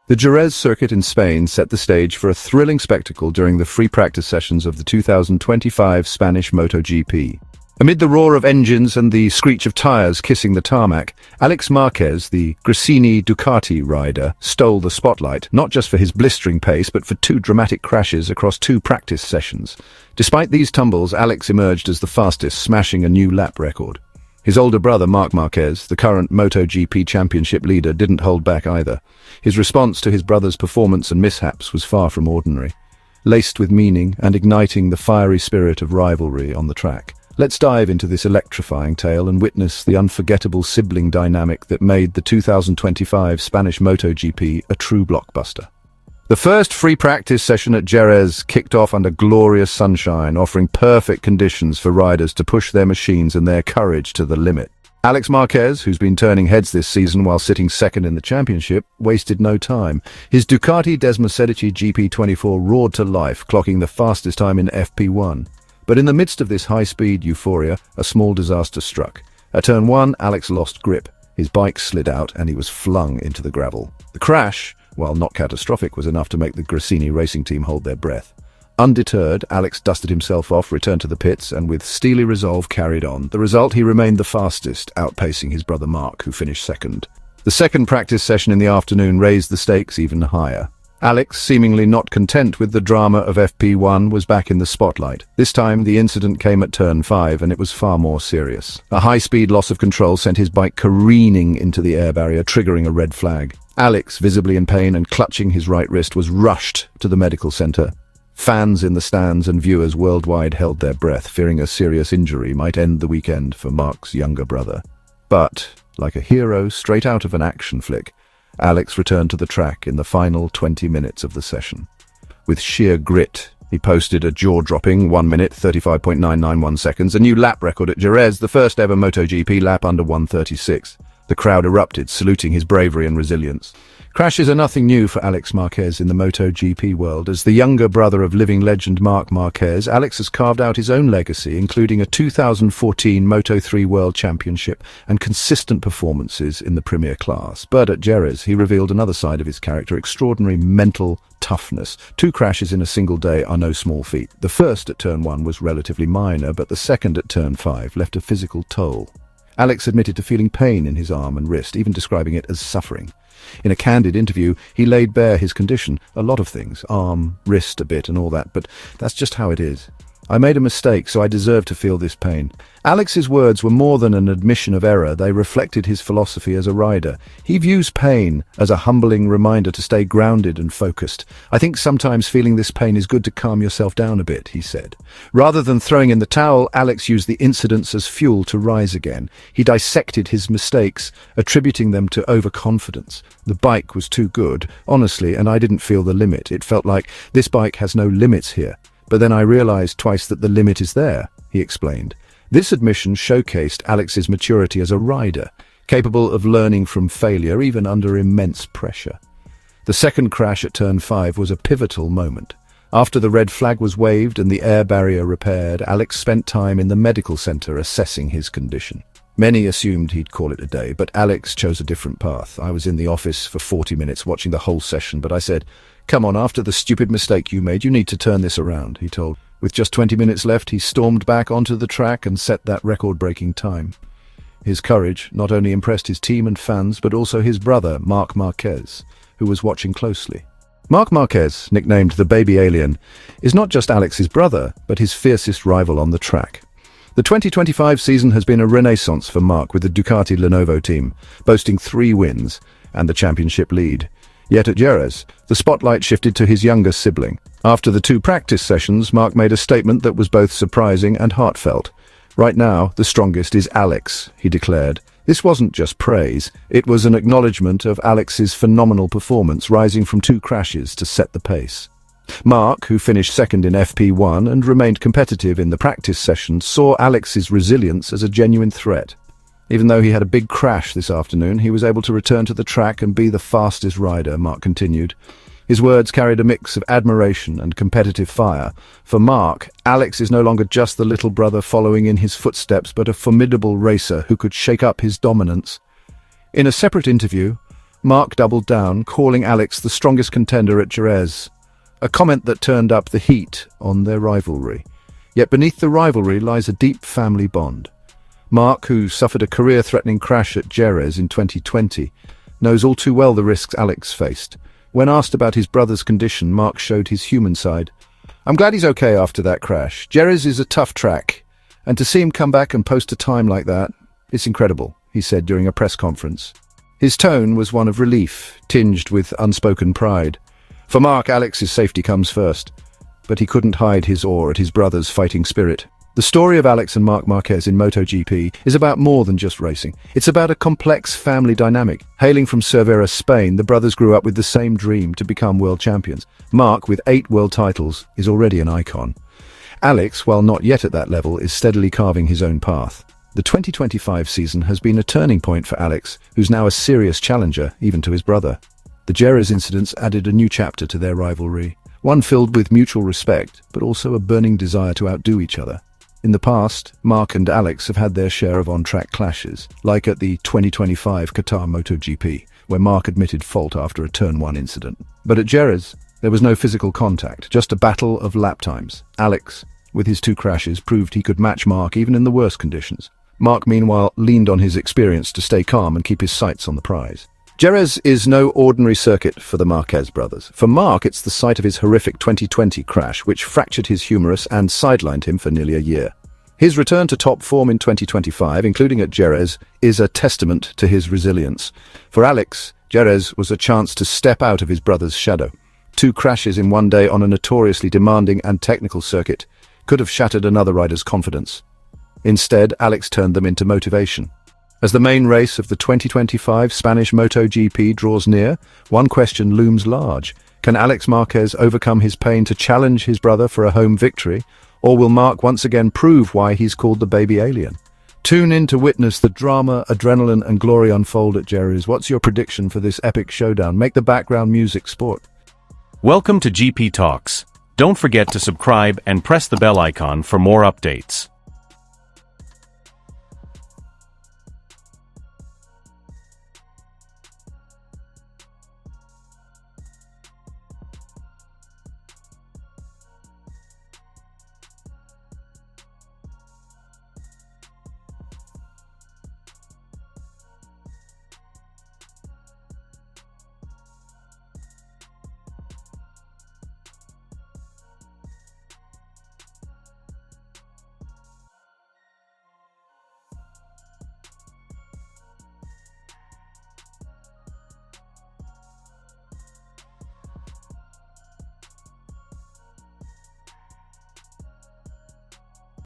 The Jerez Circuit in Spain set the stage for a thrilling spectacle during the free practice sessions of the 2025 Spanish MotoGP. Amid the roar of engines and the screech of tires kissing the tarmac, Alex Marquez, the Gresini Ducati rider, stole the spotlight, not just for his blistering pace but for two dramatic crashes across two practice sessions. Despite these tumbles, Alex emerged as the fastest, smashing a new lap record. His older brother, Marc Marquez, the current MotoGP championship leader, didn't hold back either. His response to his brother's performance and mishaps was far from ordinary, laced with meaning and igniting the fiery spirit of rivalry on the track. Let's dive into this electrifying tale and witness the unforgettable sibling dynamic that made the 2025 Spanish MotoGP a true blockbuster. The first free practice session at Jerez kicked off under glorious sunshine, offering perfect conditions for riders to push their machines and their courage to the limit. Alex Marquez, who's been turning heads this season while sitting second in the championship, wasted no time. His Ducati Desmosedici GP24 roared to life, clocking the fastest time in FP1. But in the midst of this high-speed euphoria, a small disaster struck. At turn 1, Alex lost grip. His bike slid out and he was flung into the gravel. The crash, while not catastrophic, was enough to make the Gresini racing team hold their breath. Undeterred, Alex dusted himself off, returned to the pits, and with steely resolve carried on. The result, he remained the fastest, outpacing his brother Marc, who finished second. The second practice session in the afternoon raised the stakes even higher. Alex, seemingly not content with the drama of FP1, was back in the spotlight. This time, the incident came at turn 5, and it was far more serious. A high-speed loss of control sent his bike careening into the air barrier, triggering a red flag. Alex, visibly in pain and clutching his right wrist, was rushed to the medical center. Fans in the stands and viewers worldwide held their breath, fearing a serious injury might end the weekend for Marc's younger brother. But, like a hero straight out of an action flick, Alex returned to the track in the final 20 minutes of the session. With sheer grit, he posted a jaw-dropping 1 minute 35.991 seconds, a new lap record at Jerez, the first ever MotoGP lap under 1:36. The crowd erupted, saluting his bravery and resilience. Crashes are nothing new for Alex Marquez in the MotoGP world. As the younger brother of living legend Marc Marquez, Alex has carved out his own legacy, including a 2014 Moto3 World Championship and consistent performances in the Premier class. But at Jerez, he revealed another side of his character, extraordinary mental toughness. 2 crashes in a single day are no small feat. The first at turn 1 was relatively minor, but the second at turn 5 left a physical toll. Alex admitted to feeling pain in his arm and wrist, even describing it as suffering. In a candid interview, he laid bare his condition, a lot of things, arm, wrist a bit and all that, but that's just how it is. I made a mistake, so I deserve to feel this pain. Alex's words were more than an admission of error, they reflected his philosophy as a rider. He views pain as a humbling reminder to stay grounded and focused. I think sometimes feeling this pain is good to calm yourself down a bit, he said. Rather than throwing in the towel, Alex used the incidents as fuel to rise again. He dissected his mistakes, attributing them to overconfidence. The bike was too good, honestly, and I didn't feel the limit. It felt like, this bike has no limits here. But then I realized twice that the limit is there, he explained. This admission showcased Alex's maturity as a rider, capable of learning from failure even under immense pressure. The second crash at turn 5 was a pivotal moment. After the red flag was waved and the air barrier repaired, Alex spent time in the medical center assessing his condition. Many assumed he'd call it a day, but Alex chose a different path. I was in the office for 40 minutes watching the whole session, but I said, "Come on, after the stupid mistake you made, you need to turn this around," he told. With just 20 minutes left, he stormed back onto the track and set that record-breaking time. His courage not only impressed his team and fans, but also his brother, Marc Marquez, who was watching closely. Marc Marquez, nicknamed the Baby Alien, is not just Alex's brother, but his fiercest rival on the track. The 2025 season has been a renaissance for Marc with the Ducati Lenovo team, boasting 3 wins and the championship lead. Yet at Jerez, the spotlight shifted to his younger sibling. After the 2 practice sessions, Marc made a statement that was both surprising and heartfelt. "Right now, the strongest is Alex," he declared. This wasn't just praise, it was an acknowledgement of Alex's phenomenal performance, rising from 2 crashes to set the pace. Marc, who finished second in FP1 and remained competitive in the practice session, saw Alex's resilience as a genuine threat. Even though he had a big crash this afternoon, he was able to return to the track and be the fastest rider, Marc continued. His words carried a mix of admiration and competitive fire. For Marc, Alex is no longer just the little brother following in his footsteps, but a formidable racer who could shake up his dominance. In a separate interview, Marc doubled down, calling Alex the strongest contender at Jerez, a comment that turned up the heat on their rivalry. Yet beneath the rivalry lies a deep family bond. Marc, who suffered a career-threatening crash at Jerez in 2020, knows all too well the risks Alex faced. When asked about his brother's condition, Marc showed his human side. "I'm glad he's okay after that crash. Jerez is a tough track, and to see him come back and post a time like that, it's incredible," he said during a press conference. His tone was one of relief, tinged with unspoken pride. For Marc, Alex's safety comes first, but he couldn't hide his awe at his brother's fighting spirit. The story of Alex and Marc Marquez in MotoGP is about more than just racing. It's about a complex family dynamic. Hailing from Cervera, Spain, the brothers grew up with the same dream to become world champions. Marc, with 8 world titles, is already an icon. Alex, while not yet at that level, is steadily carving his own path. The 2025 season has been a turning point for Alex, who's now a serious challenger, even to his brother. The Jerez incidents added a new chapter to their rivalry, one filled with mutual respect, but also a burning desire to outdo each other. In the past, Marc and Alex have had their share of on-track clashes, like at the 2025 Qatar MotoGP, where Marc admitted fault after a Turn 1 incident. But at Jerez, there was no physical contact, just a battle of lap times. Alex, with his 2 crashes, proved he could match Marc even in the worst conditions. Marc, meanwhile, leaned on his experience to stay calm and keep his sights on the prize. Jerez is no ordinary circuit for the Marquez brothers. For Marc, it's the site of his horrific 2020 crash, which fractured his humerus and sidelined him for nearly a year. His return to top form in 2025, including at Jerez, is a testament to his resilience. For Alex, Jerez was a chance to step out of his brother's shadow. 2 crashes in one day on a notoriously demanding and technical circuit could have shattered another rider's confidence. Instead, Alex turned them into motivation. As the main race of the 2025 Spanish MotoGP draws near, one question looms large. Can Alex Marquez overcome his pain to challenge his brother for a home victory? Or will Marc once again prove why he's called the baby alien? Tune in to witness the drama, adrenaline and glory unfold at Jerez. What's your prediction for this epic showdown? Make the background music sport. Welcome to GP Talks. Don't forget to subscribe and press the bell icon for more updates.